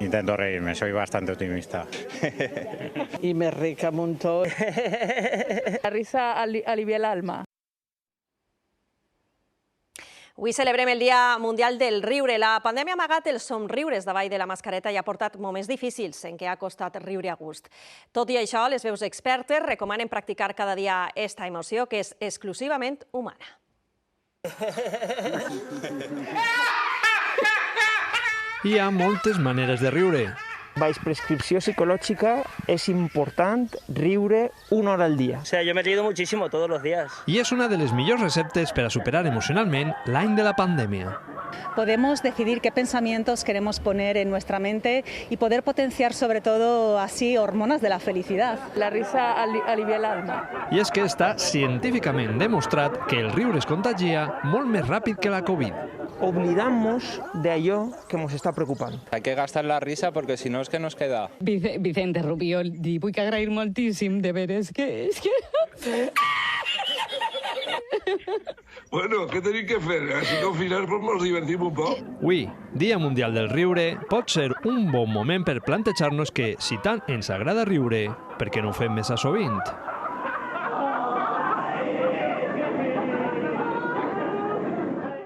Intento reírme, soy bastante optimista. Y me rica un montón. La risa alivia el alma. Avui celebrem el Dia Mundial del Riure. La pandèmia ha amagat els somriures davall de la mascareta i ha portat moments difícils en què ha costat riure a gust. Tot i això, les veus expertes recomanen practicar cada dia esta emoció, que és exclusivament humana. Hi ha moltes maneres de riure. Baix prescripció psicològica es important riure una hora al día. O sea, yo me he reído muchísimo todos los días. I és una de les millors receptes per a superar emocionalment l'any de la pandèmia. Podemos decidir qué pensamientos queremos poner en nuestra mente y poder potenciar sobre todo así hormonas de la felicidad. La risa alivia el alma. I és que està científicament demostrat que el riure es contagia molt més ràpid que la Covid. Oblidamos de allò que nos está preocupando. Hay que gastar la risa porque si no es que nos queda. Vicente Rubiol, vull que agrair moltíssim, de veres que... Bueno, què tenim que fer? Si confinats, pues nos divertim un poc. Avui, Dia Mundial del Riure, pot ser un bon moment per plantejar-nos que, si tant ens agrada riure, per què no ho fem més a sovint?